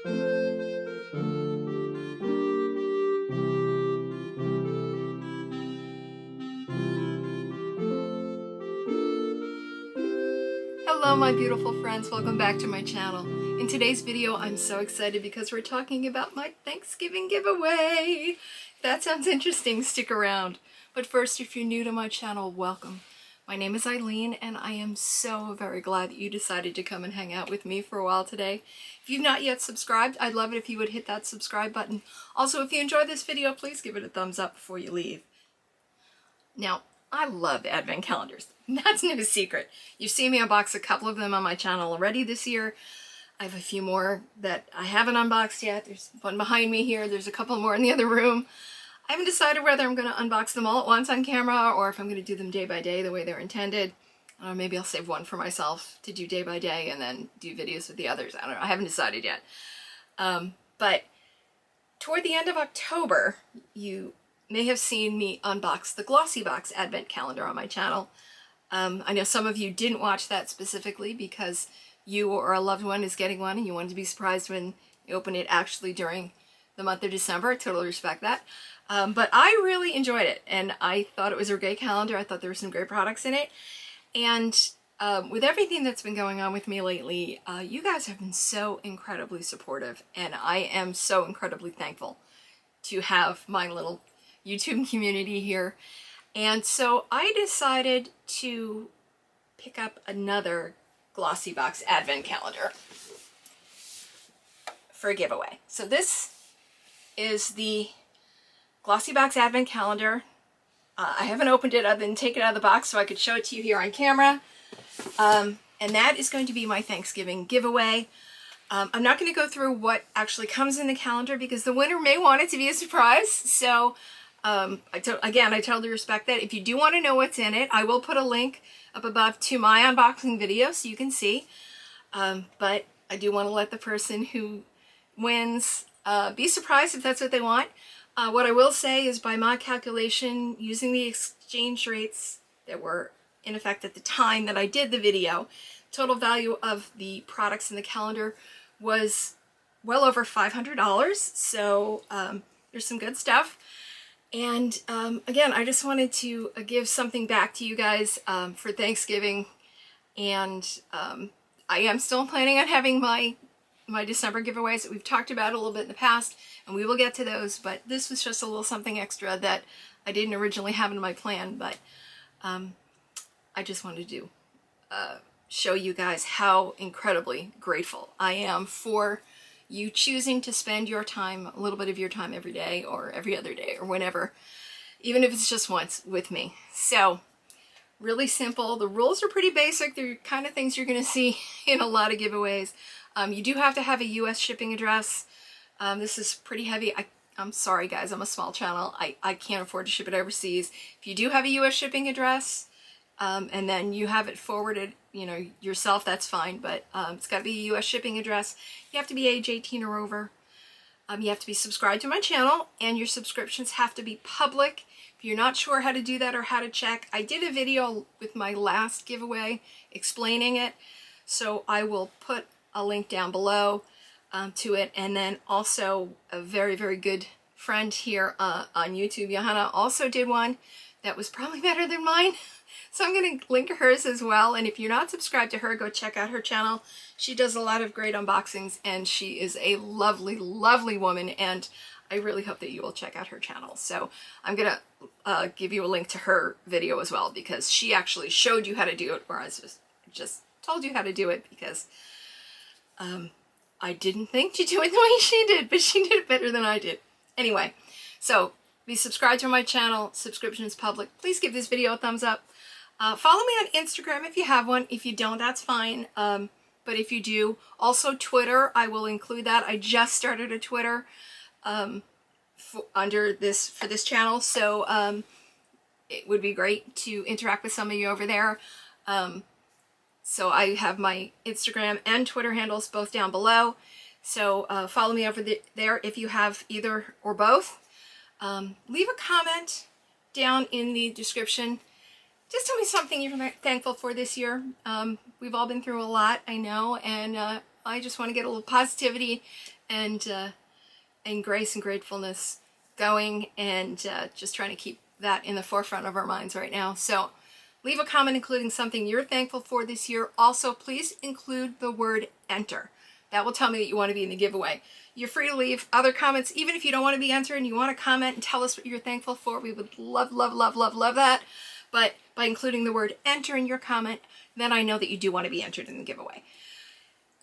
Hello my beautiful friends, welcome back to my channel. In today's video I'm so excited because we're talking about my Thanksgiving giveaway. If that sounds interesting, stick around. But first, if you're new to my channel, welcome. My name is Eileen and I am so very glad that you decided to come and hang out with me for a while today. If you've not yet subscribed, I'd love it if you would hit that subscribe button. Also, if you enjoyed this video, please give it a thumbs up before you leave. Now, I love advent calendars. That's no secret. You've seen me unbox a couple of them on my channel already this year. I have a few more that I haven't unboxed yet. There's one behind me here. There's a couple more in the other room. I haven't decided whether I'm going to unbox them all at once on camera or if I'm going to do them day by day the way they're intended. Or maybe I'll save one for myself to do day by day and then do videos with the others. I don't know. I haven't decided yet. But toward the end of October, you may have seen me unbox the GlossyBox advent calendar on my channel. I know some of you didn't watch that specifically because you or a loved one is getting one and you wanted to be surprised when you open it actually during the month of December. I totally respect that. But I really enjoyed it and I thought it was a great calendar. I thought there were some great products in it. And with everything that's been going on with me lately, you guys have been so incredibly supportive and I am so incredibly thankful to have my little YouTube community here. And so I decided to pick up another GlossyBox advent calendar for a giveaway. So this is the GlossyBox advent calendar. I haven't opened it other than take it out of the box so I could show it to you here on camera. And that is going to be my Thanksgiving giveaway. I'm not going to go through what actually comes in the calendar because the winner may want it to be a surprise. So I totally respect that. If you do want to know what's in it, I will put a link up above to my unboxing video so you can see. But I do want to let the person who wins be surprised if that's what they want. What I will say is by my calculation, using the exchange rates that were in effect at the time that I did the video, total value of the products in the calendar was well over $500. So there's some good stuff. And again, I just wanted to give something back to you guys for Thanksgiving. And I am still planning on having my December giveaways that we've talked about a little bit in the past, and we will get to those. But this was just a little something extra that I didn't originally have in my plan, but I just wanted to show you guys how incredibly grateful I am for you choosing to spend your time, a little bit of your time every day or every other day or whenever, even if it's just once with me. So really simple. The rules are pretty basic. They're kind of things you're going to see in a lot of giveaways. You do have to have a US shipping address. This is pretty heavy. I'm sorry guys, I'm a small channel. I can't afford to ship it overseas. If you do have a US shipping address, and then you have it forwarded, you know, yourself, that's fine, but it's got to be a US shipping address. You have to be age 18 or over. You have to be subscribed to my channel, and your subscriptions have to be public. If you're not sure how to do that or how to check, I did a video with my last giveaway explaining it, so I will put a link down below to it. And then also a very, very good friend here on YouTube, Johanna, also did one that was probably better than mine. So I'm going to link hers as well. And if you're not subscribed to her, go check out her channel. She does a lot of great unboxings and she is a lovely, lovely woman. And I really hope that you will check out her channel. So I'm going to give you a link to her video as well because she actually showed you how to do it, whereas I just told you how to do it because I didn't think to do it the way she did, but she did it better than I did. Anyway, so be subscribed to my channel. Subscription is public. Please give this video a thumbs up. Follow me on Instagram if you have one. If you don't, that's fine. But if you do, also Twitter, I will include that. I just started a Twitter for this channel, so it would be great to interact with some of you over there. So I have my Instagram and Twitter handles both down below. So follow me over there if you have either or both. Leave a comment down in the description. Just tell me something you're thankful for this year. We've all been through a lot, I know, and I just want to get a little positivity and grace and gratefulness going, and just trying to keep that in the forefront of our minds right now. So leave a comment including something you're thankful for this year. Also, please include the word enter. That will tell me that you want to be in the giveaway. You're free to leave other comments, even if you don't want to be entered and you want to comment and tell us what you're thankful for. We would love, love, love, love, love that. But by including the word enter in your comment, then I know that you do want to be entered in the giveaway.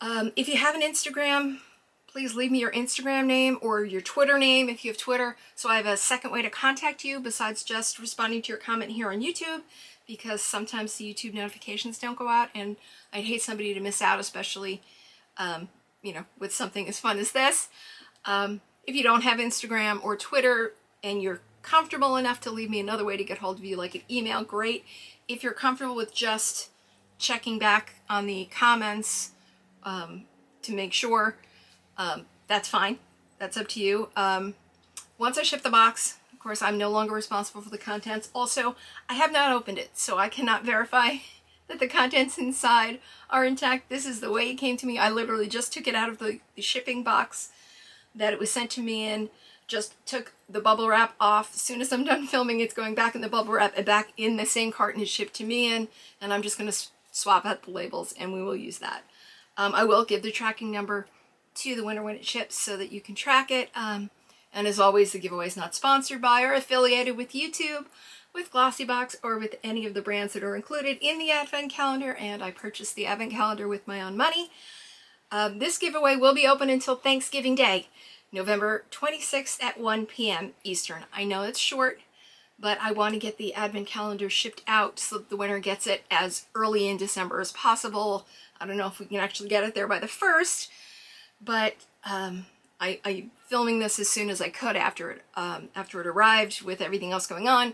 If you have an Instagram, please leave me your Instagram name or your Twitter name if you have Twitter, so I have a second way to contact you besides just responding to your comment here on YouTube, because sometimes the YouTube notifications don't go out, and I'd hate somebody to miss out, especially you know, with something as fun as this. If you don't have Instagram or Twitter and you're comfortable enough to leave me another way to get hold of you, like an email, great. If you're comfortable with just checking back on the comments to make sure, that's fine. That's up to you. Once I ship the box, of course, I'm no longer responsible for the contents. Also, I have not opened it, so I cannot verify that the contents inside are intact. This is the way it came to me. I literally just took it out of the shipping box that it was sent to me in, just took the bubble wrap off. As soon as I'm done filming, it's going back in the bubble wrap and back in the same carton it's shipped to me in, and I'm just going to swap out the labels and we will use that. I will give the tracking number to the winner when it ships so that you can track it. And as always, the giveaway is not sponsored by or affiliated with YouTube, with GlossyBox, or with any of the brands that are included in the Advent Calendar, and I purchased the Advent Calendar with my own money. This giveaway will be open until Thanksgiving Day, November 26th at 1 p.m. Eastern. I know it's short, but I want to get the Advent Calendar shipped out so that the winner gets it as early in December as possible. I don't know if we can actually get it there by the 1st, but I'm filming this as soon as I could after it arrived, with everything else going on.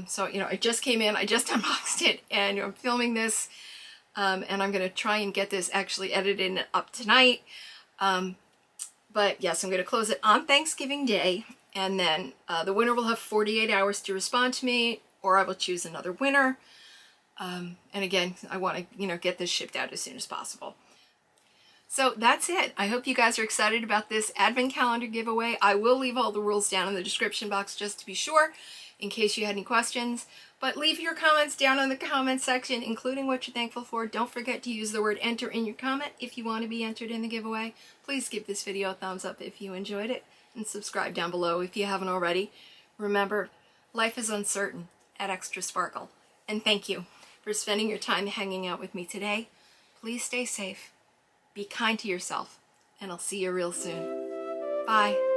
So, you know, it just came in, I just unboxed it, and I'm filming this, and I'm going to try and get this actually edited and up tonight. But yes, I'm going to close it on Thanksgiving Day, and then the winner will have 48 hours to respond to me, or I will choose another winner. And again, I want to, you know, get this shipped out as soon as possible. So that's it. I hope you guys are excited about this Advent Calendar giveaway. I will leave all the rules down in the description box just to be sure, in case you had any questions. But leave your comments down in the comment section, including what you're thankful for. Don't forget to use the word enter in your comment if you want to be entered in the giveaway. Please give this video a thumbs up if you enjoyed it, and subscribe down below if you haven't already. Remember, life is uncertain. Add extra sparkle. And thank you for spending your time hanging out with me today. Please stay safe. Be kind to yourself, and I'll see you real soon. Bye.